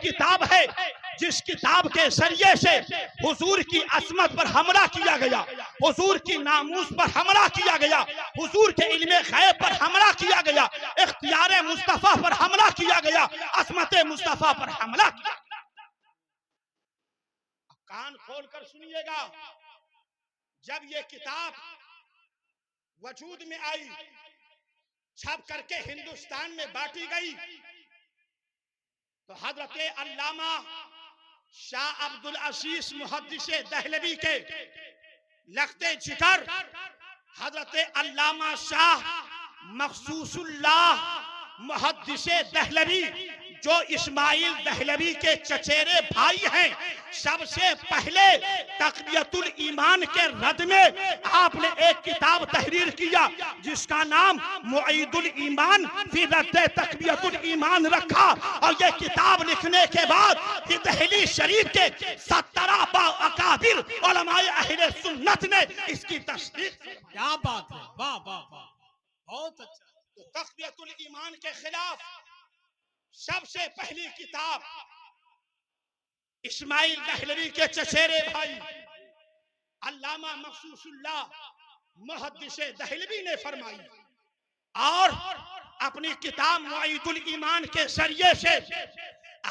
किताब है जिस किताब के जरिए से हुजूर की असमत पर हमला किया गया, हुजूर की नामूस पर हमला किया गया, हुजूर के इल्मे गैब पर हमला किया गया, इख्तियार मुस्तफा पर हमला किया गया, असमत मुस्तफा पर हमला किया। कान खोल कर सुनिएगा, जब ये किताब वजूद में आई, छप करके हिंदुस्तान में बांटी गई, तो हजरत अल्लामा शाह अब्दुल अजीज मुहद्दिसे दहलवी के लख्ते जिगर हजरत अल्लामा शाह मखसूसुल्लाह मुहद्दिसे दहलवी जो इस्माइल दहलवी के चचेरे भाई हैं, सबसे पहले तक़वियतुल ईमान के रद में आपने एक किताब तहरीर किया जिसका नाम मुईदुल ईमान फी रद्द तक़वियतुल ईमान रखा। और ये किताब लिखने के बाद दिल्ली शरीफ के 17 अकाबिर उलमाए अहले सुन्नत ने इसकी तस्दीक। क्या बात है, वाह वाह वाह, बहुत अच्छा। तो तक़वियतुल ईमान के खिलाफ सबसे पहली किताब इस्माइल दहलवी के चचेरे भाई अल्लामा मखसूसुल्लाह मुहद्दिसे दहलवी ने फरमाई, और अपनी किताब मुईदुल ईमान के जरिए से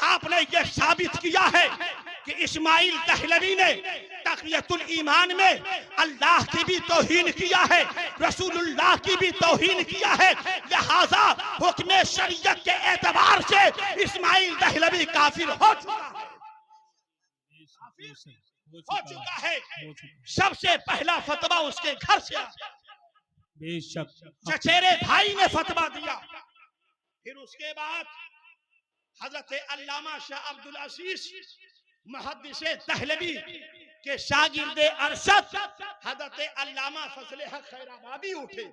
आपने यह साबित किया है कि इस्माइल दहलवी ने तक़वियतुल ईमान में अल्लाह की भी तौहीन किया है, रसूलुल्लाह की भी तौहीन किया है, लिहाजा हुक्म शरीयत के एतबार से इस्माइल दहलवी काफिर हो चुका है। सबसे पहला फतवा उसके घर से आया, बेशक चचेरे भाई ने फतवा दिया। फिर उसके बाद हजरत अल्लामा शाह अब्दुल अजीज मुहद्दिसे दहलवी के शागिर्द अरशद हजरत अल्लामा फजल हक खैराबादी उठे।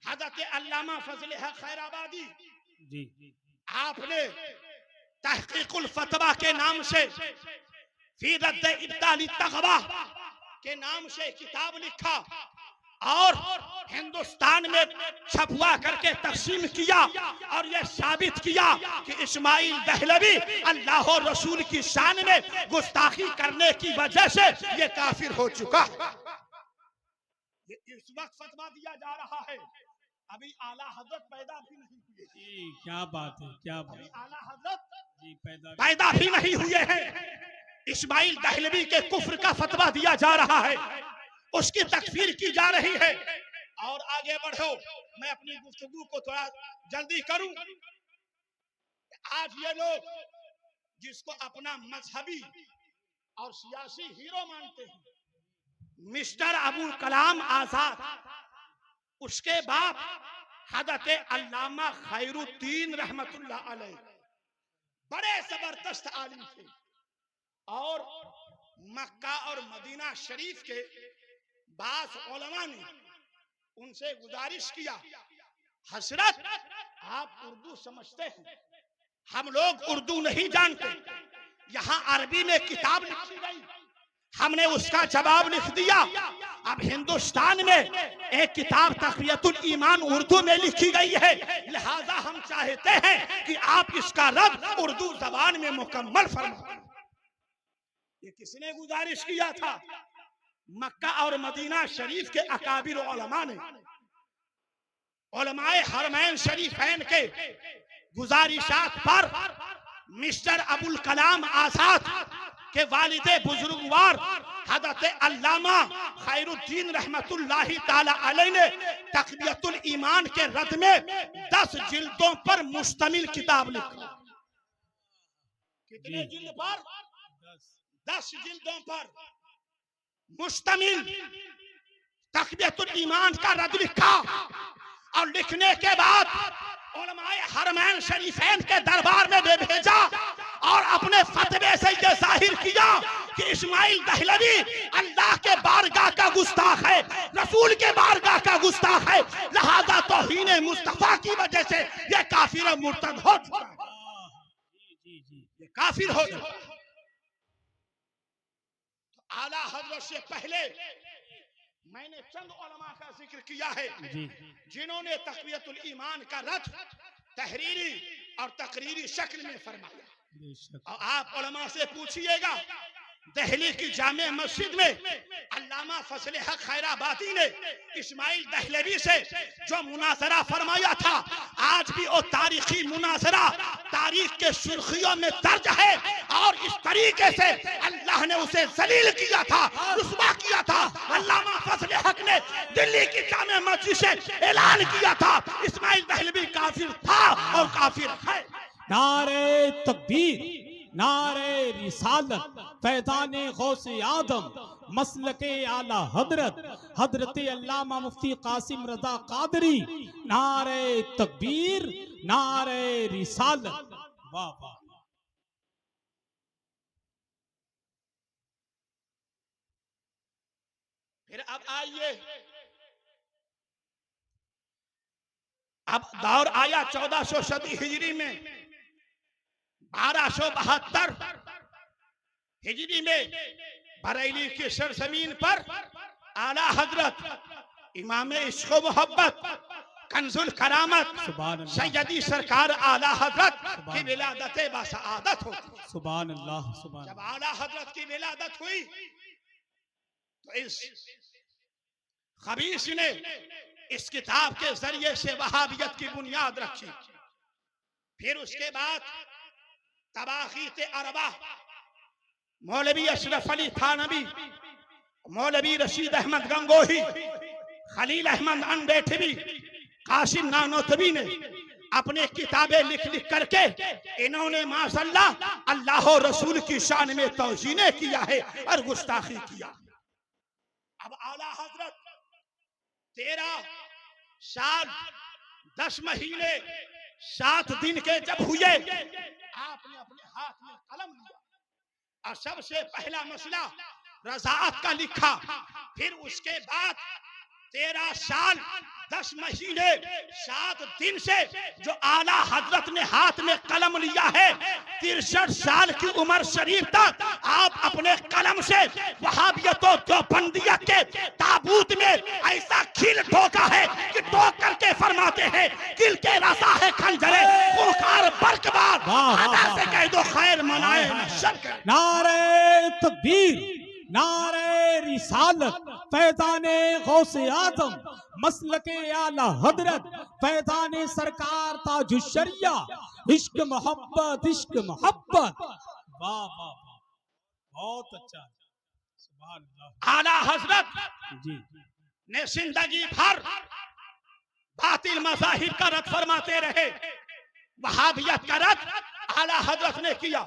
हजरत अल्लामा फजल हक खैराबादी जी, आपने तहकीकुल फतवा के नाम से फी रद्द इब्ताली तग़वा के नाम से किताब लिखा और हिंदुस्तान में छपवा करके तकसीम किया, और यह साबित किया कि इस्माइल दहलवी अल्लाह और रसूल की शान में गुस्ताखी करने की वजह से यह काफिर हो चुका। इस वक्त फतवा दिया जा रहा है, अभी आला हजरत पैदा भी नहीं हुए। क्या बात है, क्या बात। अभी आला हजरत जी पैदा भी नहीं हुए हैं, इस्माइल दहलवी के कुफ्र का फतवा दिया जा रहा है, उसकी तकफीर की जा रही है। और आगे बढ़ो, मैं अपनी गुफ्तगू को थोड़ा जल्दी करूं। आज ये लोग जिसको अपना मजहबी और सियासी हीरो मानते हैं, मिस्टर अबुल कलाम आजाद, उसके बाप हजरत अल्लामा खैरुद्दीन रहमतुल्लाह अलैह बड़े जबरदस्त आलिम थे, और मक्का और मदीना शरीफ के बास उलमा ने उनसे गुजारिश किया, हजरत आप उर्दू समझते हैं, हम लोग उर्दू नहीं जानते, यहाँ अरबी में किताब लिखी गई, हमने उसका जवाब लिख दिया। अब हिंदुस्तान में एक किताब तक़वियतुल ईमान उर्दू में लिखी गई है, लिहाजा हम चाहते हैं कि आप इसका रद्द उर्दू जबान में मुकम्मल फरमाएं। ये किसने गुजारिश किया था? मक्का और मदीना शरीफ के अकाबिर उलमा ने, उलमाए हरमैन शरीफैन के गुजारिशात पर मिस्टर अबुल कलाम आजाद के वालिदे बुजुर्गवार हजरत अल्लामा खैरुद्दीन रहमतुल्लाहि ताला अलैह ने तक़वियतुल ईमान के रद में 10 जिल्दों पर मुश्तमिल किताब लिखी। कितने जिल्द पर? 10 जिल्दों पर मुश्तमिल तक़वियतुल ईमान का रद लिखा, और लिखने के बाद उलमाए हरमैन शरीफैन के दरबार में भेजा, और अपने फतवे से यह जाहिर किया कि इस्माइल दहलवी अल्लाह के बारगाह का गुस्ताख है, रसूल के बारगाह का गुस्ताख है, लिहाजा तौहीन मुस्तफा की वजह से यह काफिर और मुर्तद हो चुका है, ये काफिर हो चुका है। तो आला हजरत से पहले मैंने चंद उलमा का जिक्र किया है जिन्होंने तक़वियतुल ईमान का रद तहरीरी और तकरीरी शक्ल में फरमाया। बेशक। और आप उलमा से पूछिएगा, दिल्ली की जामे मस्जिद में अल्लामा फजल हक खैराबादी ने इस्माइल दहलवी से जो मुनाजरा फरमाया था, आज भी वो तारीखी मुनाजरा तारीख के सुर्खियों में दर्ज है। और इस तरीके से अल्लाह ने उसे जलील किया था, रुस्वा किया था। अल्लामा फजल हक ने दिल्ली की जामे मस्जिद से ऐलान किया था, इस्माइल दहलवी काफिर था और काफिर है। नारे तकबीर, नारे रिसालत, फैज़ाने गौसे आदम, मसलके आला हजरत, हजरत अल्लामा मुफ्ती कासिम रजा कादरी। नारे तकबीर, नारे रिसालत। वाह वाह। फिर अब आइए, अब दौर आया 1400 सदी हिजरी में, 1272 हिजरी में बरेली की सरजमीन पर आला हजरत इमाम इश्क व मोहब्बत कंजुल करामत सुभान अल्लाह, सैयदी सरकार आला हजरत की विलादत बासआदत होती। सुभान अल्लाह, सुभान जब आला हजरत की विलादत हुई तो इस खबीस ने इस किताब के जरिए से वहाबियत की बुनियाद रखी। फिर उसके बाद तबाखीत अरबा, मौलवी अशरफ अली थानवी, मौलवी रशीद अहमद गंगोही, खलील अहमद अनडेठवी, कासिम नानोतवी ने अपने किताबें लिख लिख करके इन्होंने माशाअल्लाह अल्लाह और रसूल की शान में तौहीन किया है और गुस्ताखी किया। अब आला हजरत 13 साल 10 महीने 7 दिन के जब हुए, आपने अपने हाथ में कलम लिया और सबसे पहला मसला रज़ाअत का लिखा। फिर उसके बाद 13 साल 10 महीने 7 दिन से जो आला हजरत ने हाथ में कलम लिया है, 63 साल की उम्र शरीफ तक आप अपने कलम से वहाबियतों देवबंदियत के ताबूत में ऐसा खिल ठोका है कि ठोक करके फरमाते हैं, किल के रसा है खंजरे पुकार बरकबार, अदा से कह दो खैर मनाए न शर करे। नारे तकबीर, नारे रिसालत, फैज़ाने गौसे आजम, मसलके आला हजरत, फैज़ाने सरकार ताजुश्शरिया, इश्क मोहब्बत, इश्क मोहब्बत। वाह वाह वाह, बहुत अच्छा, सुभान अल्लाह। आला हजरत जी ने जिंदगी भर बातिल मज़ाहिब का रद्द फरमाते रहे। वहाबियत का रद्द आला हजरत ने किया,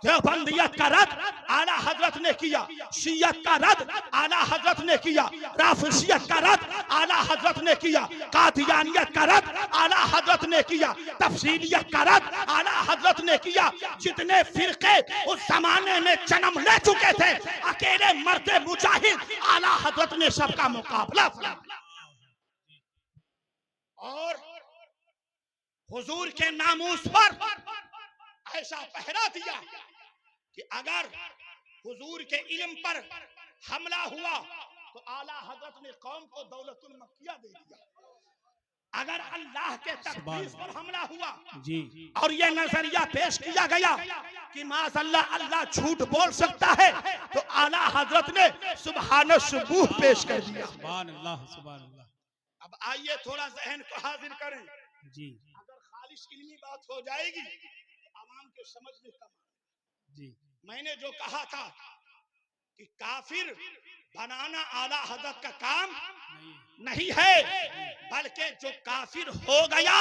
देवबंदियत का रद्द आला हजरत ने किया, शियत का रद्द आला हजरत ने किया, राफिजियत का रद्द आला हजरत ने किया, कादियानियत का रद्द आला हजरत ने किया, तफसीलियत का रद्द आला हजरत ने किया। जितने फिरके उस जमाने में जन्म ले चुके थे, अकेले मर्दे मुजाहिद आला हजरत ने सबका मुकाबला किया और हुजूर के नामूस पर ऐसा पहरा दिया कि अगर हुजूर के इल्म पर हमला हुआ तो आला हजरत ने कौम को दौलतुल मक्किया दे दिया। अगर अल्लाह के तकदीस पर हमला हुआ जी, और ये नजरिया पेश किया गया कि माशअल्लाह अल्लाह झूठ बोल सकता है, तो आला हजरत ने सुभान सुबूह पेश कर दिया। सुभान अल्लाह, सुभान अल्लाह। अब आइए थोड़ा जहन को हाजिर करें। जी अगर खालिश इल्मी बात हो जाएगी तो आवाम के समझ में कम आएगा। जी, मैंने जो कहा था कि काफिर बनाना आला हजरत का काम नहीं है, बल्कि जो काफिर हो गया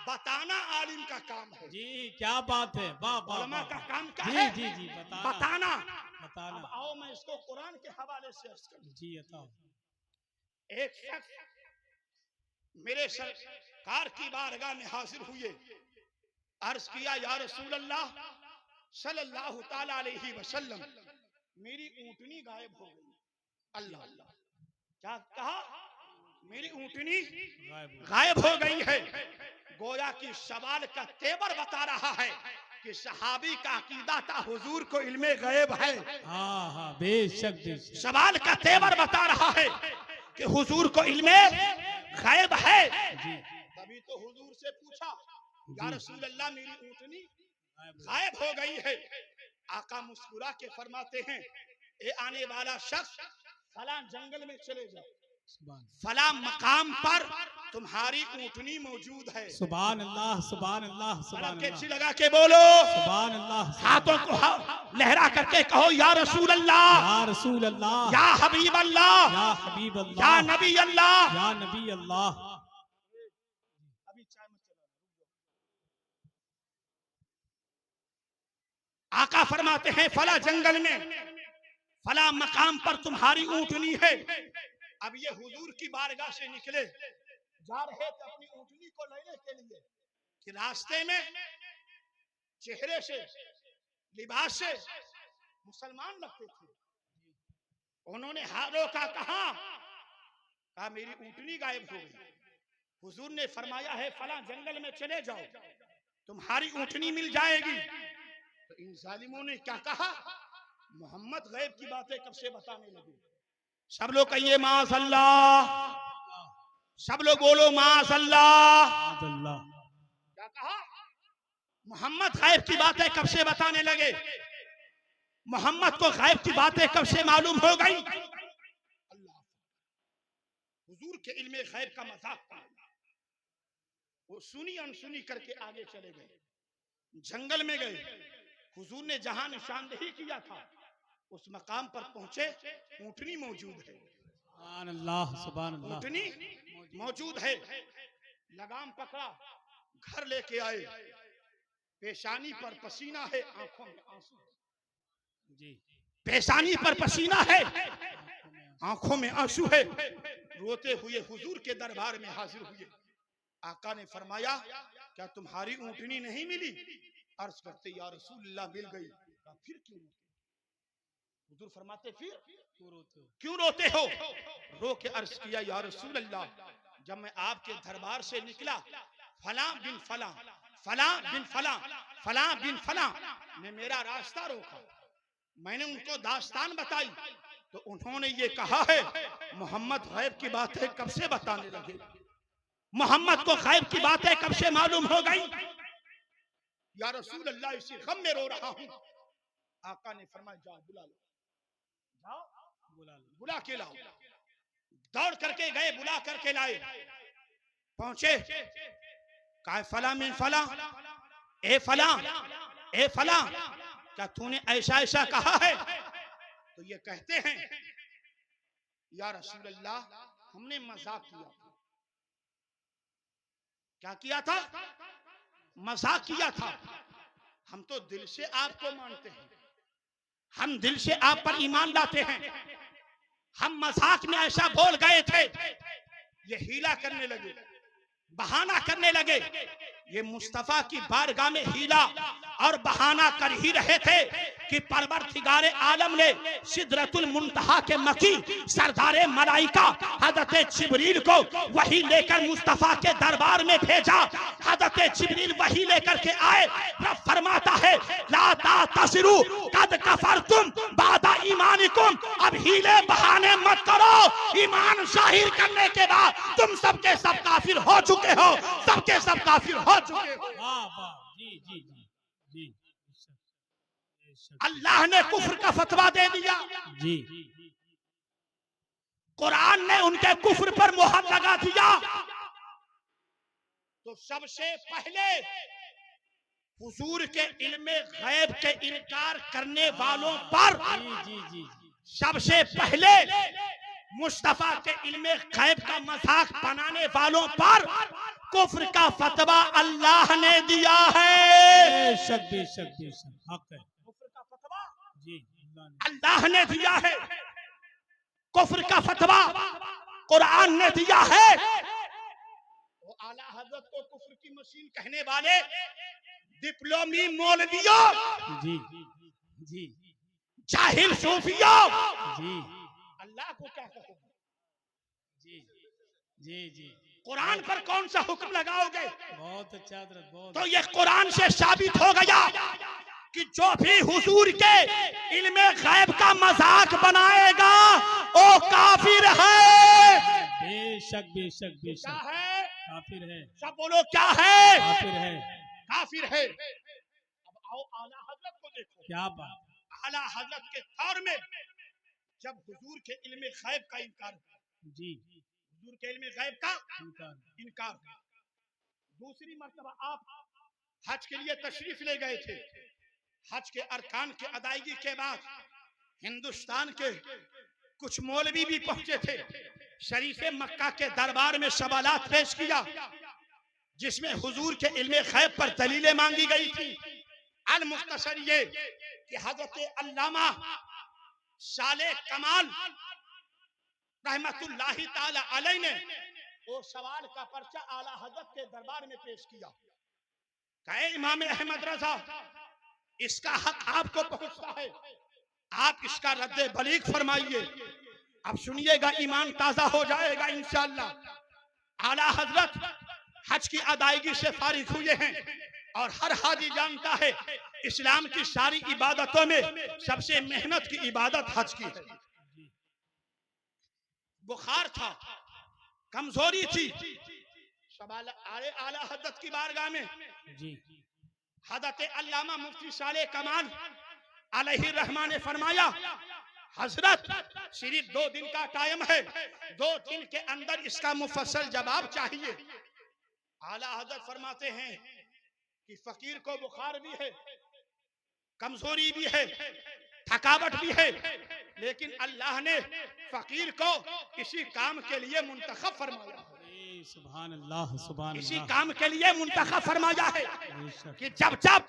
बताना आलिम का काम है। जी क्या बात है, वाह वाह उलमा वाह। का काम क्या जी है? जी जी, बताना। बताना। अब आओ मैं इसको कुरान के हवाले से अर्ज करूं। जी बताओ। एक शख्स मेरे सरकार की बारगाह में हाजिर हुए, अर्ज किया या रसूल अल्लाह सल्लल्लाहु ताला अलैहि वसल्लम, मेरी ऊँटनी गायब हो गई। अल्लाह अल्लाह, क्या कहा? मेरी ऊँटनी गायब हो गई है। गोया की सवाल का तेवर बता रहा है कि सहाबी का अकीदा था हुजूर को इल्मे गैब है। हाँ हाँ, बेशक बेशक। सवाल का तेवर बता रहा है कि हुजूर को इल्मे गैब है। तभी तो हुजूर से पूछा या रसूल अल्लाह मेरी ऊँटनी गायब हो गई है। आका मुस्कुरा के फरमाते हैं, ए आने वाला शख्स फला जंगल में चले जाओ, फला मकाम पर तुम्हारी ऊँटनी मौजूद है। सुभान अल्लाह, सुभान अल्लाह, सुभान के अल्लाह, लगा के बोलो, सुभान अल्लाह, हाथों को लहरा करके कहो, या रसूल अल्लाह, या रसूल अल्लाह, या हबीब अल्लाह, या हबीब या अल्लाह, नबी अल्लाह। या नबी अल्लाह। अभी चाय मत चलाओ। आका फरमाते हैं, फला जंगल में फला मकाम पर तुम्हारी ऊँटनी है। अब ये हुजूर की बारगाह से निकले, जा रहे थे अपनी ऊँटनी को लेने के लिए, कि रास्ते में चेहरे से लिबास से मुसलमान लगते थे। उन्होंने हारों का कहा मेरी ऊँटनी गायब हो गई। हुजूर ने फरमाया है, फला जंगल में चले जाओ, तुम्हारी ऊँटनी मिल जाएगी। तो इन जालिमों ने क्या कहा, मोहम्मद गैब की बातें कब से बताने लगे। सब लोग कहिए माशअल्लाह, सब लोग बोलो माशअल्लाह। क्या कहा, मोहम्मद गैब की बातें कब से बताने लगे। मोहम्मद को गैब की बातें कब से मालूम हो गई। अल्लाह, हुजूर के इल्मे गैब का मजाक था। वो सुनी अनसुनी करके आगे चले गए, जंगल में गए। हुजूर ने जहां निशानदेही किया था उस मकाम पर पहुंचे, ऊँटनी मौजूद है। सुभान अल्लाह, सुभान अल्लाह, ऊँटनी मौजूद है। लगाम पकड़ा, घर लेके आए। पेशानी पर पसीना है, आंखों में आंसू। जी, पेशानी पर पसीना है, आंखों में आंसू है। रोते हुए हुजूर के दरबार में हाजिर हुए। आका ने फरमाया, क्या तुम्हारी ऊँटनी नहीं मिली। अर्ज करते, या रसूलल्लाह मिल गई। फिर क्यों रोते। हुजूर फरमाते, फिर क्यों रोते हो। रो के अर्ज किया, या रसूल अल्लाह, जब मैं आपके दरबार से निकला, फला बिन फला, फला बिन फला, फला बिन फला ने मेरा रास्ता रोका। मैंने उनको दास्तान बताई तो उन्होंने ये कहा है, मोहम्मद गैब की बातें कब से बताने लगे। मोहम्मद को गैब की बातें कब से मालूम हो गई। या रसूल अल्लाह, इसी गम में रो रहा हूँ। आका ने फरमाया, जाओ बुला लो, जाओ बुला के लाओ। दौड़ करके गए, बुला करके लाए। पहुंचे, कहा फला मिन फला, ए फला, ए फला, क्या तूने ऐसा ऐसा कहा है। तो ये कहते हैं, या रसूल अल्लाह, हमने मजाक किया था। क्या किया था, मजाक किया था। हम तो दिल से आपको मानते हैं, हम दिल से आप पर ईमान लाते हैं। हम मजाक में ऐसा बोल गए थे। ये हीला करने लगे, बहाना करने लगे। ये मुस्तफा की बारगाह में हीला और बहाना कर ही रहे थे कि परवरदिगार आलम ने सिदरतुल मुंतहा के मकी सरदारे मलाइका हजरत जिब्रील को वही लेकर मुस्तफा के दरबार में भेजा। हजरत जिब्रील वही लेकर के आए। रब फरमाता है, ला तातसिरू कद कफरतुम बादा ईमानिकुम। अब हीले बहाने मत करो, ईमान जाहिर करने के बाद तुम सबके सब काफिर हो चुके हो, सबके सब काफिर हो चुके हो। वाह वाह, जी जी जी जी, अल्लाह ने कुफ्र का फतवा दे दिया। जी, कुरान ने उनके कुफ्र पर मोहर लगा दिया। तो सबसे पहले हुजूर के इल्मे गैब के इनकार करने वालों पर, जी जी, सबसे पहले मुस्तफा के इल्मे गैब का मजाक बनाने वालों पर कुफ्र का फतवा अल्लाह ने दिया है। बेशक बेशक बेशक, हक है। कुफ्र का फतवा जी, अल्लाह ने दिया है। कुफ्र का फतवा कुरान ने दिया है। वो आला हजरत को कुफ्र की मशीन कहने वाले डिप्लोमी मौलवियों, जी जी जाहिल सूफियों, जी अल्लाह को क्या कहोगे। जी जी जी, कुरान पर कौन सा हुक्म लगाओगे। बहुत अच्छा हजरत, बहुत। तो ये कुरान से साबित हो गया कि जो भी हुजूर के इल्मे गैब का मजाक बनाएगा वो काफिर है। बेशक बेशक क्या बेशक, है, काफिर है, सब बोलो क्या है? काफिर है। काफिर है। अब आओ आला हजरत को देखो। क्या बात, आला हजरत के दौर में जब हुजूर के इल्म गैब का इनकार हुआ, जी, हुजूर के इल्म गैब का इनकार, इनकार हुआ, दूसरी मर्तबा आप हज के लिए तशरीफ ले गए थे। हज के अरकान के अदायगी के बाद हिंदुस्तान के कुछ मौलवी भी पहुंचे थे। शरीफ मक्का के दरबार में सवालात पेश किया, जिसमें हुजूर के इल्म गैब पर दलीलें मांगी गई थी। अल मुख्तसर ये कि हजरत अल्लामा साले कमाल रहमतुल्लाहि ताला अलैह ने वो सवाल का पर्चा आला हजरत के दरबार में पेश किया। कहे इमाम अहमद रजा, इसका हक आपको पहुंचता है, आप इसका रद्द बलीग फरमाइए। अब सुनिएगा, ईमान ताजा हो जाएगा इंशाअल्लाह। आला हजरत हज की अदायगी से फारिग हुए हैं और हर हाजी जानता है इस्लाम की सारी इबादतों में सबसे मेहनत की इबादत हज की है। बुखार था, कमजोरी थी, सवाल आले आला हजरत की बारगाह में जी, हजरत अल्लामा मुफ्ती साले कमाल अलैहि रहमान ने फरमाया, हजरत सिर्फ 2 दिन का टाइम है, 2 दिन के अंदर इसका मुफस्सल जवाब चाहिए। आला हजरत फरमाते हैं कि फकीर को बुखार भी है, कमजोरी भी है, थकावट भी है, लेकिन अल्लाह ने फकीर को इसी काम के लिए मुंतखब फरमाया है। सुभान अल्लाह, सुभान इसी अल्लाह, काम के लिए मुंतखब फरमाया है बेशक, कि जब जब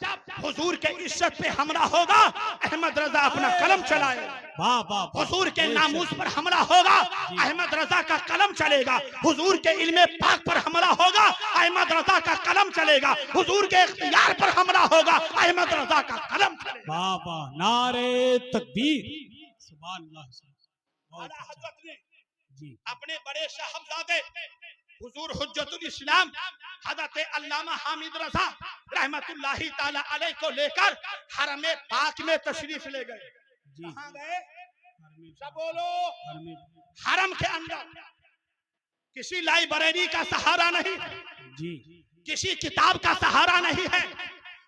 हुजूर के इज्जत पे हमला होगा, अहमद रजा अपना कलम चलाएगा। वाह वाह वाह, हुजूर के बेशक, नामूस पर हमला होगा, अहमद रजा का कलम चलेगा। हुजूर के इल्मे पाक पर हमला होगा, अहमद रजा का कलम चलेगा। हुजूर के इख्तियार पर हमला होगा, अहमद रजा का कलम चलेगा। वाह वाह, नारे तकबीर, सुभान अल्लाह, बहुत आला अच्छा, हजरत ने जी, अपने बड़े साहबजादे हुजूर हुज्जतुल इस्लाम हजरत अल्लामा हामिद रजा रहमतुल्लाहि ताला अलैह को लेकर हरम पाक में तशरीफ ले गए। जी, कहां गए? घर में, सब बोलो। घर में, हरम के अंदर किसी लाइब्रेरी का सहारा नहीं है, जी, किसी किताब का सहारा नहीं है,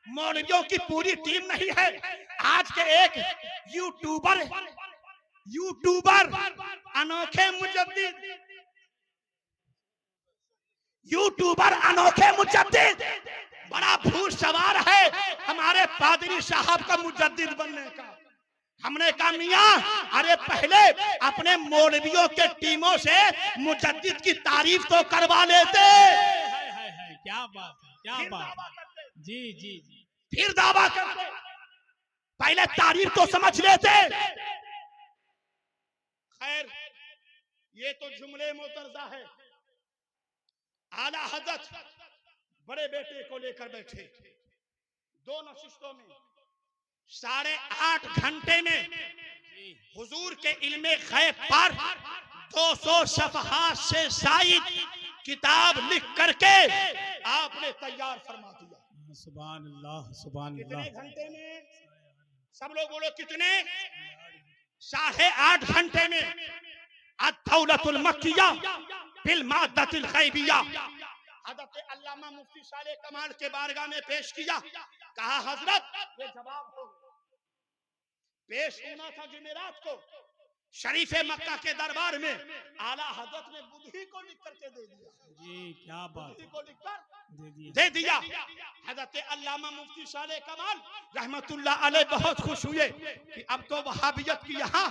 मौलवियों की पूरी टीम नहीं है। आज के एक यूट्यूबर अनोखे मुजद्दिद बड़ा भूत सवार है हमारे पादरी साहब का मुजद्दिद बनने का। हमने कहा मियां, अरे पहले अपने मौलवियों के टीमों से मुजद्दिद की तारीफ तो करवा लेते, है, क्या बात है, क्या फिर बात दावा है, करते, जी जी जी, फिर दावा करते। पहले तारीफ तो समझ लेते। खैर, ये तो जुमले मोतरजा है। आला हजरत बड़े बेटे को लेकर बैठे, 2 नशिस्तों में 8.5 घंटे में हुजूर के इल्मे गैब पर 200 सफहा से जायद किताब लिख करके आपने तैयार फरमा दिया। सुभान अल्लाह, सुभान कितने अल्लाह, घंटे में? सब लोग बोलो कितने? 8.5 घंटे में अद-दौलतुल मक्किया बिल माद्दतिल गैबिया हजरत अल्लामा मुफ्ती साले कमाल के बारगाह में पेश किया। कहा हजरत ये जवाब हो पेश होना था जुमेरात को, शरीफ मक्का के दरबार में आला हजरत ने बुद्धि को लिख करके दे दिया। जी, क्या बात बुद्धि है, को लिखकर दे दिया, दे दिया। हजरत अल्लामा मुफ्ती साले कमाल रहमतुल्लाह अलैह बहुत खुश हुए कि अब तो वहाबियत की यहाँ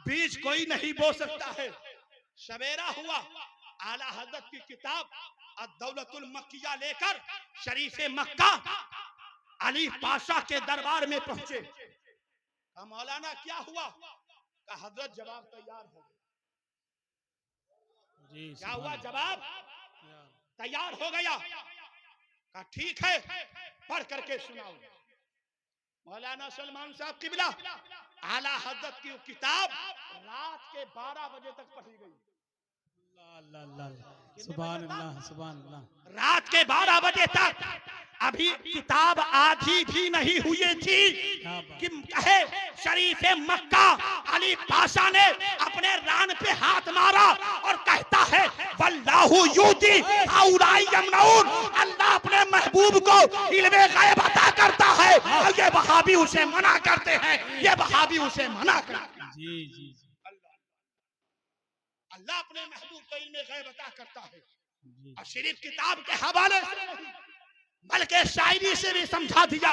बीज कोई नहीं बो सकता है। सवेरा हुआ, आला हजरत की किताब अद-दौलतुल मक्किया लेकर शरीफ मक्का अली पाशा के दरबार में पहुंचे। कहा मौलाना क्या हुआ? कहा हजरत जवाब तैयार हो गया। जी, क्या हुआ? सुभान जवाब अल्लाह, तैयार हो गया। कहा ठीक है, पढ़ करके सुनाओ। मौलाना सलमान साहब किबला आला हजरत की किताब रात के 12 बजे तक पढ़ी गई। अल्लाह सुभान अल्लाह सुभान अल्लाह। रात के 12 बजे तक अभी किताब आधी भी नहीं हुई थी कि कहे शरीफ मक्का अली पाशा ने अपने रान पे हाथ मारा और कहता है वल्लाहु यूती औलाई यमनऊन, अल्लाह अपने महबूब को इल्मे गैब अता करता है और ये वहाबी उसे मना करते हैं, ये वहाबी उसे मना करते हैं। जी जी अल्लाह अपने महबूब को इल्मे गैब अता करता है जी। और शरीफ किताब के हवाले से नहीं बल्कि शायरी से भी समझा दिया।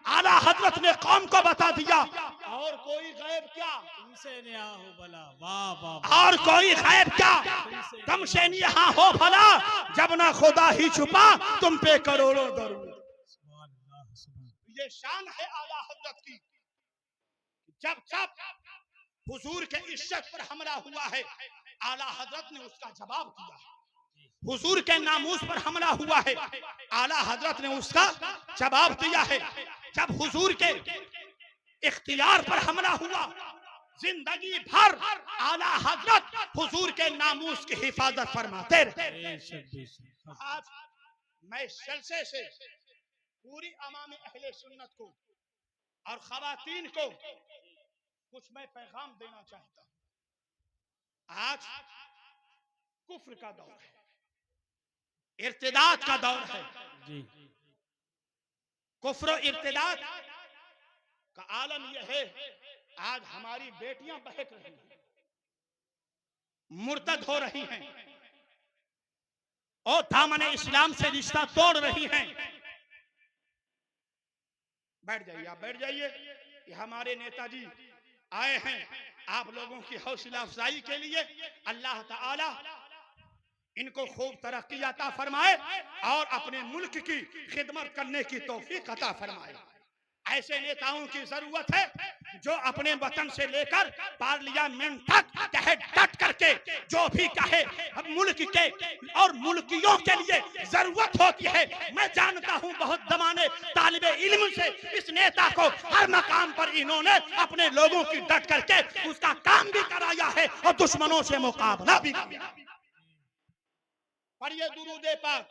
आला हजरत ने कौम को बता दिया और कोई गैब क्या, तुमसे नया हो भला, वाह वाह। और कोई गैब क्या, तुमसे यहाँ हो भला, जब ना खुदा ही छुपा तुम पे करोड़ों दरूद। ये शान है आला हजरत की। जब जब हुजूर के इज्जत पर हमला हुआ है आला हजरत ने उसका जवाब दिया। हुजूर के नामूस पर हमला हुआ है आला हजरत ने उसका जवाब दिया है। जब हुजूर के इख्तियार पर हमला हुआ जिंदगी भर आला हजरत हुजूर के नामूस की हिफाजत फरमाते रहे। आज मैं जलसे से पूरी अवाम अहले सुन्नत को और खवातीन को कुछ मैं पैगाम देना चाहता हूं। आज कुफ्र का दौर है, इर्तिदाद का दौर है जी। कुफ्र इर्तिदाद का आलम यह है, आज हमारी बेटियां बहक रही हैं, मुर्तद हो रही हैं और दामन इस्लाम से रिश्ता तोड़ रही हैं। बैठ जाइए, आप बैठ जाइए। ये हमारे नेताजी आए हैं आप लोगों की हौसला अफजाई के लिए। अल्लाह ताला इनको खूब तरक्की अता फरमाए और अपने मुल्क की खिदमत करने की तौफीक अता फरमाए। ऐसे नेताओं की जरूरत है जो अपने वतन से लेकर पार्लियामेंट तक कहे डट करके जो भी कहे मुल्क के और मुल्कियों के लिए जरूरत होती है। मैं जानता हूं बहुत जमाने तालिबे इल्म से इस नेता को हर मकाम पर इन्होंने अपने लोगों की डट करके उसका काम भी कराया है और दुश्मनों से मुकाबला भी किया। पढ़िए दुरूद पाक।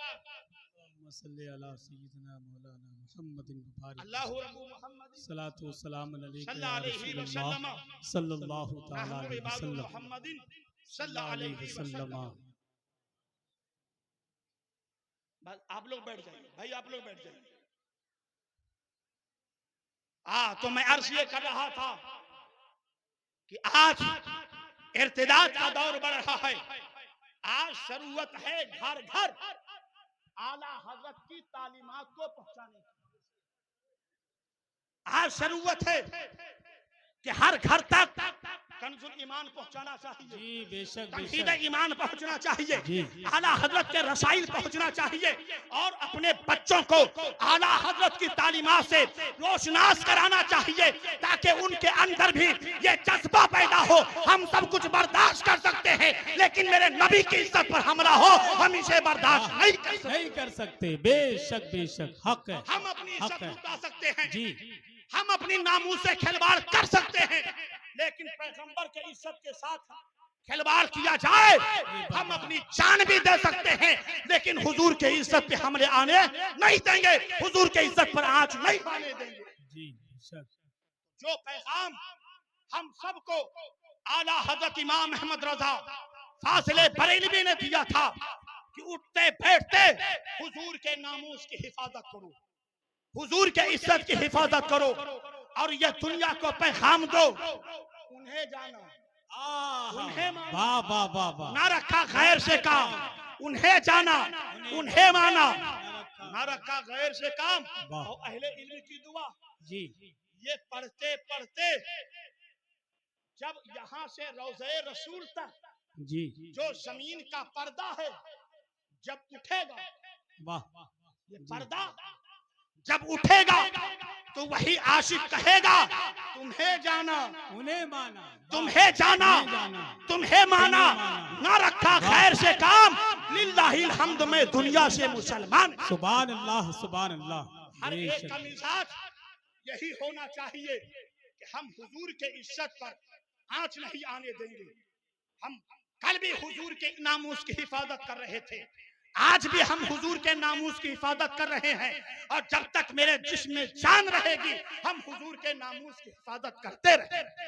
अल्लाहु मुहम्मद सलातु व सलाम अलैका सल्लल्लाहु अलैहि वसल्लम सल्लल्लाहु तआला अलैहि वसल्लम मुहम्मदिन सल्लल्लाहु अलैहि वसल्लम। बस आप लोग बैठ जाइए भाई, आप लोग बैठ जाइए। तो मैं अर्ज ये कर रहा था कि आज इर्तिदाद का दौर बढ़ रहा है। आज जरूरत है घर घर आला हजरत की तालीमात को पहुंचाने की। आज जरूरत है कि हर घर तक कंजुल ईमान पहुंचाना चाहिए। जी बेशक तौहीद बेशक ईमान पहुंचना चाहिए, जी। आला हजरत के रसाइल पहुंचना चाहिए और अपने बच्चों को आला हजरत की तालीमात से रोशनास कराना चाहिए ताकि उनके अंदर भी ये जज्बा पैदा हो। हम सब कुछ बर्दाश्त कर सकते हैं लेकिन मेरे नबी की इज्जत पर हमला हो हम इसे बर्दाश्त नहीं कर सकते। नहीं कर सकते। बेशक बेशक हक है, हम अपनी हक इज्जत है लुटा सकते हैं, जी। हम अपनी नामूस से खिलवाड़ कर सकते हैं लेकिन पैगंबर के इज्जत के साथ खिलवाड़ किया जाए हम अपनी जान भी दे सकते हैं लेकिन हुजूर के इज्जत पे हमले आने नहीं देंगे, हुजूर के इज्जत पर आंच नहीं आने देंगे। जी बेशक। जो पैगाम हम सबको आला हजरत इमाम अहमद रजा फासिले बरेलवी ने दिया था कि उठते बैठते हुजूर के नामूस की हिफाजत करो, हुजूर के इज्जत की हिफाजत करो और ये दुनिया को पैगाम दो उन्हें जाना, उन्हें माना, वाह वाह वाह वाह। ना रखा गैर से काम, उन्हें जाना उन्हें माना, ना रखा गैर से काम। वाह। और अहले इल्म की दुआ जी ये पढ़ते पढ़ते जब यहाँ से रोज़े रसूल तक जी जो जमीन का पर्दा है जब उठेगा, वाह। ये पर्दा जब उठेगा तो वही आशिक कहेगा तुम्हें जाना उन्हें माना, तुम्हें जाना तुम्हें माना, ना रखा खैर से काम लिल्लाहिल हम्द में दुनिया से मुसलमान। सुभान अल्लाह सुभान अल्लाह। हर एक बेशक। का मिजाज यही होना चाहिए कि हम हुजूर के इज्जत पर आंच नहीं आने देंगे, हम कल भी हुजूर के नामूस की हिफाजत कर रहे थे, आज भी हम हुजूर के नामूस की हिफाजत कर रहे हैं, और जब तक मेरे जिस्म में जान रहेगी हम हुजूर के नामूस की हिफाजत करते रहेंगे।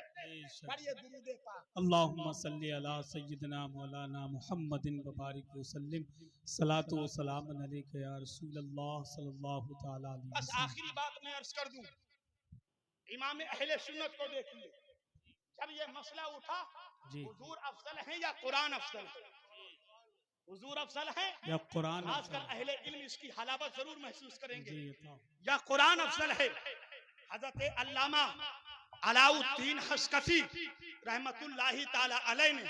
पढ़िए दुरूद पाक। अल्लाहुम्मा सल्ली अला सय्यिदना मौलाना मुहम्मदिन व बारिक वसल्लिम सलातु व सलाम अलैका या रसूलल्लाह सल्लल्लाहु तआला अलैहि बस वसल्लम। आखिरी बात मैं अर्ज कर दूं, इमाम अहले सुन्नत को देखिए, जब ये मसला उठा जी हुजूर अफजल है या कुरान अफजल है, हुजूर अफजल है या कुरान खासकर अफजल अहले इल्म इसकी हलावत जरूर महसूस करेंगे, जी था या कुरान अफजल है। हजरत अल्लामा अलाउद्दीन हस्कफी रहमतुल्लाहि ताला अलैह ने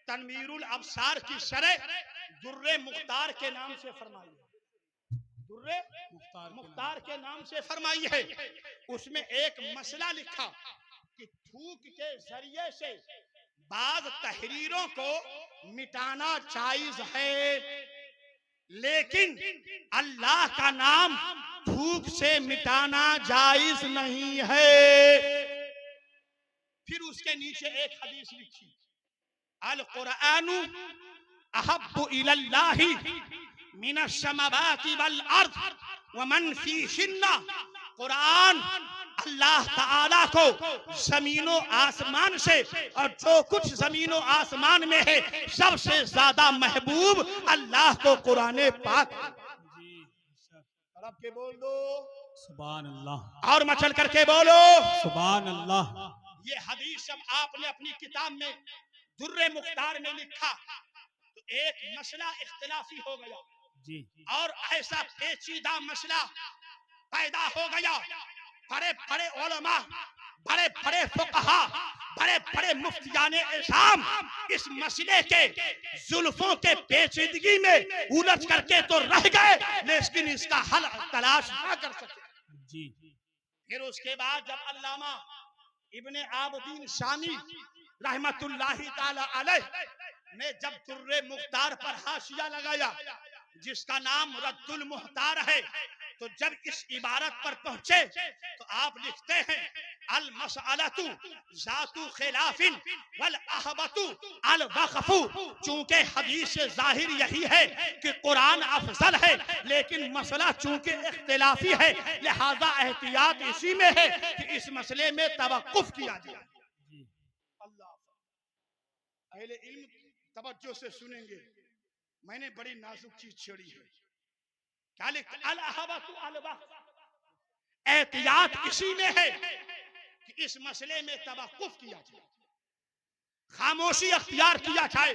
तनवीरुल अबसार की शरह दुर्रे मुख्तार के नाम से फरमाई है, दुर्रे मुख्तार के नाम से फरमाई है। उसमें एक मसला लिखा कि थूक के जरिए से बाज तहरीरों को मिटाना जायज है, लेकिन अल्लाह का नाम थूक से मिटाना जायज नहीं है। फिर उसके नीचे एक हदीस लिखी, अल कुरानु अहब्बु इलल्लाहि मिनश समावाति वल अर्द व मन फीहिन्ना। कुरान अल्लाह ताला को जमीनों आसमान से और जो कुछ जमीनों आसमान में है सबसे ज्यादा महबूब अल्लाह को कुरान पाक। के बोल दो सुभान अल्लाह, और मचल करके बोलो सुभान अल्लाह। ये हदीस जब आपने अपनी किताब में दुर्रे मुख्तार में लिखा तो एक मसला इख्तिलाफी हो गया जी और ऐसा पेचीदा मसला पैदा हो गया। बड़े बड़े उलमा, बड़े बड़े फुकहा, बड़े बड़े मुफ्तियाने इस्लाम इस मसले के जुल्फों के पेचीदगी में उलझ करके तो रह गए, लेकिन इसका हल तलाश ना कर सके। जी फिर उसके बाद जब अल्लामा इब्ने आबदीन शामी रहमतुल्लाहि ताला अलैह ने जब दुर्रे मुख्तार पर हाशिया लगाया जिसका नाम रद्दुल मुख्तार है, तो जब इस इबारत पर पहुंचे तो आप लिखते हैं अल मसअलतु जातु खिलाफिन वल अहबतु अल वक़फु। चूंकि हदीस से जाहिर यही है कि कुरान अफजल है, लेकिन मसला चूंकि इख्तिलाफी है लिहाजा एहतियात इसी में है कि इस मसले में तवक्कुफ किया जाए। अल्लाह, अहले इल्म तवज्जो से सुनेंगे, मैंने बड़ी नाजुक चीज छेड़ी है। क्या लिखा? अल अहबतु अल वक़फ। एहतियात इसी में है कि इस मसले में तवक्कुफ किया जाए, खामोशी अख्तियार किया जाए,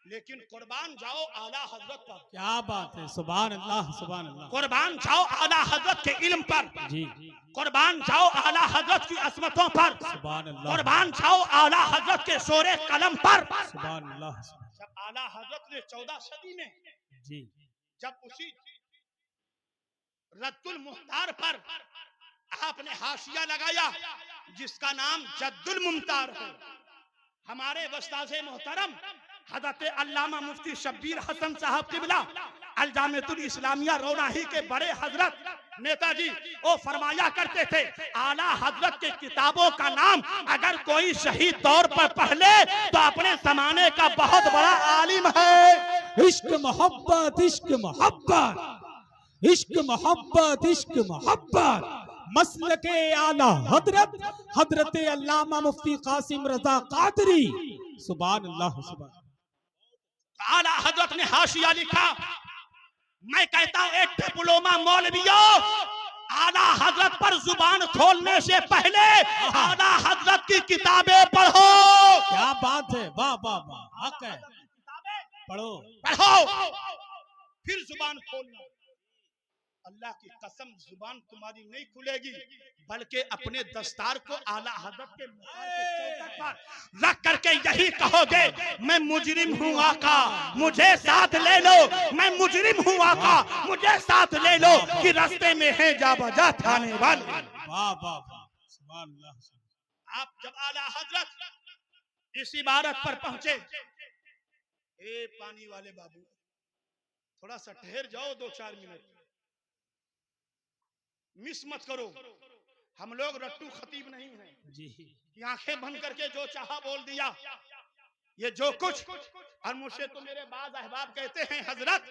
लेकिन कुर्बान जाओ आला हजरत पर। क्या बात है, सुभान अल्लाह, सुभान अल्लाह। कुर्बान जाओ आला हजरत के इल्म पर, जी कुर्बान जाओ आला हजरत की असमतों पर, सुभान अल्लाह, कुर्बान जाओ आला हजरत के सोरे कलम पर। सुभान अल्लाह। जब आला हजरत ने 14 सदी में जी जब उसी रद्दुल मुख्तार पर आपने हाशिया लगाया जिसका नाम जद्दुल मुमतार है, हमारे वस्ताज़े मोहतरम हज़रत अल्लामा मुफ्ती शब्बीर हसन साहब किबला अल जामियतुल इस्लामिया रौनाही के बड़े हजरत नेताजी वो फरमाया करते थे, आला हजरत के किताबों का नाम अगर कोई सही तौर पर पढ़ ले तो अपने जमाने का बहुत बड़ा आलिम है। इश्क मोहब्बत, इश्क मोहब्बत, इश्क मोहब्बत, इश्क मोहब्बत, मसलके आला हजरत हजरत अल्लामा मुफ्ती कासिम रजा कादरी। सुभान अल्लाह, सुभान। आला हजरत ने हाशिया लिखा, मैं कहता हूं एक डिप्लोमा मौलवियों, आला हजरत पर जुबान खोलने से पहले आला हजरत की किताबें पढ़ो। क्या बात है, वाह वाह वाह, हक है, पढ़ो पढ़ो फिर जुबान खोलना। अल्लाह की कसम जुबान तुम्हारी नहीं खुलेगी, बल्कि अपने दस्तार को आला हजरत के चौखट पर रख करके यही कहोगे, मैं मुजरिम हूँ आका मुझे साथ ले लो, मैं मुजरिम हूँ आका मुझे साथ ले लो, कि रास्ते में है जा बजा थाने वाले। वाह वाह वाह, सुभान अल्लाह। आप जब आला हजरत इस इबारत पर पहुंचे, ए पानी वाले बाबू थोड़ा सा ठहर जाओ 2-4 मिनट, मिस मत करो। हम लोग रट्टू खतीब नहीं हैं जी कि आंखें बंद करके जो चाहा बोल दिया। ये जो कुछ, और मुझसे तो मेरे बाद अहबाब कहते हैं हजरत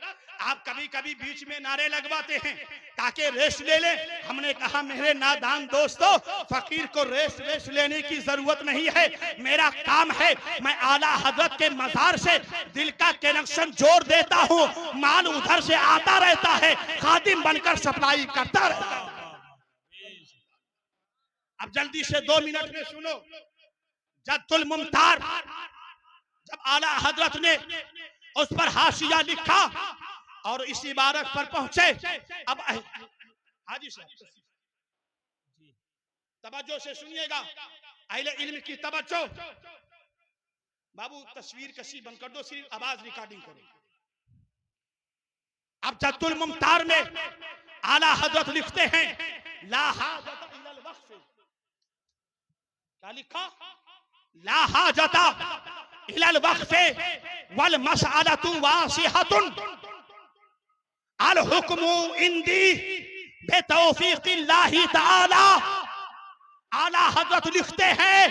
आप कभी कभी बीच में नारे लगवाते हैं ताकि रेस्ट ले ले। हमने कहा मेरे नादान दोस्तों, फकीर को रेस्ट लेने की जरूरत नहीं है। मेरा काम है मैं आला हजरत के मजार से दिल का कनेक्शन जोड़ देता हूँ, माल उधर से आता रहता है, खादिम बनकर सप्लाई करता रहता है। अब जल्दी से 2 मिनट में सुनो। जद्दुल मुमतार जब आला हजरत ने उस पर हाशिया लिखा और इस इबारत पर पहुंचे, अब हाजी साहब तवज्जो से सुनिएगा, अहले इल्म की तवज्जो। बाबू तस्वीर कसी बंद कर दो, सिर्फ आवाज रिकॉर्डिंग करो। अब जद्दुल मुमतार में आला हजरत लिखते हैं ला हाजत इलल वक्फ, क्या लिखा? ला हाजता इलल वक्फ वल मसअलतु वासिहतुन अल हुक्मु इंदी बितौफीकिल्लाहि तआला। आला हजरत लिखते हैं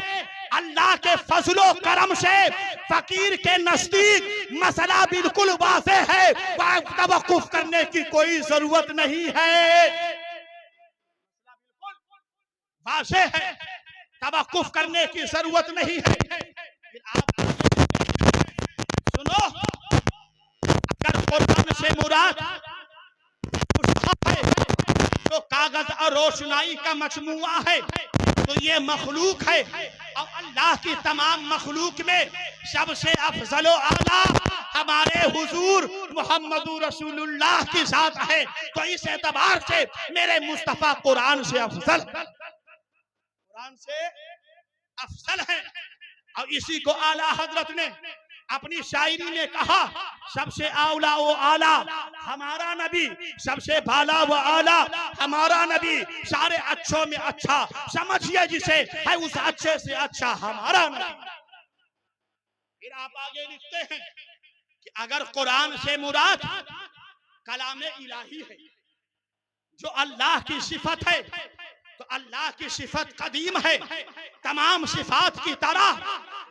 अल्लाह के फजलो करम से फकीर के नजदीक मसला बिल्कुल वाज़ेह है, तवक्कुफ करने की कोई जरूरत नहीं है। वाज़ेह है, तवक्कुफ करने की जरूरत नहीं है। फिर आप सुनो, अगर कुरान से मुराद मुसहफ है जो कागज और रोशनाई का मजमुआ है तो ये मखलूक है, और अल्लाह की तमाम मखलूक में सबसे अफजल आला हमारे हुजूर मोहम्मद रसूलुल्लाह की जात है। तो इस एतबार से मेरे मुस्तफा कुरान से अफजल, कुरान से अफजल है। और इसी को आला हजरत ने अपनी शायरी में कहा, सबसे आला वो आला हमारा नबी, सबसे भाला वो आला हमारा नबी, सारे अच्छों में अच्छा समझिए जिसे है उस अच्छे से अच्छा हमारा नबी। फिर आप आगे लिखते हैं कि अगर कुरान से मुराद कलामे इलाही है जो अल्लाह की सिफत है तो अल्लाह की सिफत कदीम है तमाम सिफात की तरह,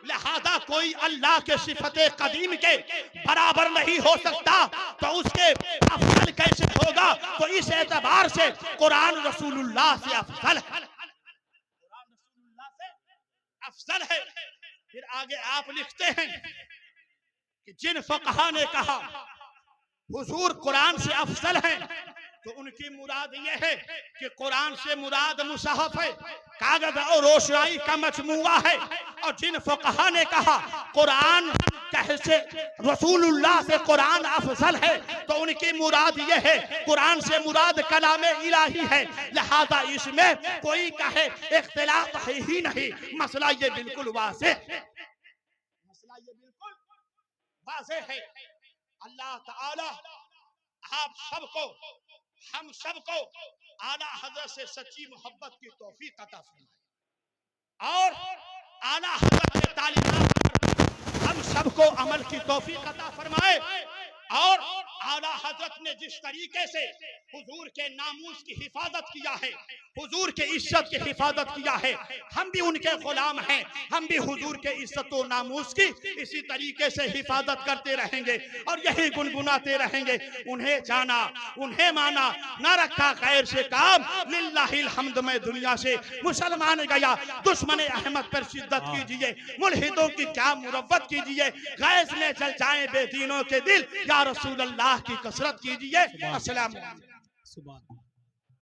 लिहाजा कोई अल्लाह के सिफत कदीम के बराबर नहीं हो सकता, तो उसके अफजल कैसे होगा? तो इस एतबार से कुरान रसूलुल्लाह से अफजल है, कुरान रसूलुल्लाह से अफजल है। फिर आगे आप लिखते हैं कि जिन फक़हा ने कहा हुजूर कुरान से अफजल है तो उनकी मुराद यह है कि कुरान से मुराद मुसहफ है, कागज और रोशनाई का मजमुआ है। और जिन फक़हा ने कहा कुरान कैसे रसूलुल्लाह से कुरान अफजल है तो उनकी मुराद यह है कुरान से मुराद कलामे इलाही है, लिहाजा इसमें कोई कहे इख्तिलाफ है ही नहीं। मसला ये बिल्कुल वाज़ेह है, मसला ये बिल्कुल वाज़ेह है। अल्लाह ताला आप सबको, हम सबको आला हजरत से सच्ची मोहब्बत की तौफीक अता फरमाए और आला हजरत के तालीमात पर हम सबको अमल की तौफीक अता फरमाए। और आला हजरत ने जिस तरीके से हुजूर के नामूस की हिफाजत किया है, हुजूर के इज्जत की हिफाजत किया है, हम भी उनके गुलाम हैं, हम भी हुजूर के इज्जत और नामूस की इसी तरीके से हिफाजत करते रहेंगे और यही गुनगुनाते रहेंगे। उन्हें जाना, उन्हें माना, न रखा खैर से काम, लिल्लाहिल हम्द में दुनिया से मुसलमान गया, दुश्मन अहमद पर शिद्दत कीजिए, मुल्हिदों की क्या मुरव्वत कीजिए, गैस में जल जाए बेदीनों के दिल, या रसूल अल्लाह की कसरत कीजिए। अस्सलाम वालेकुम।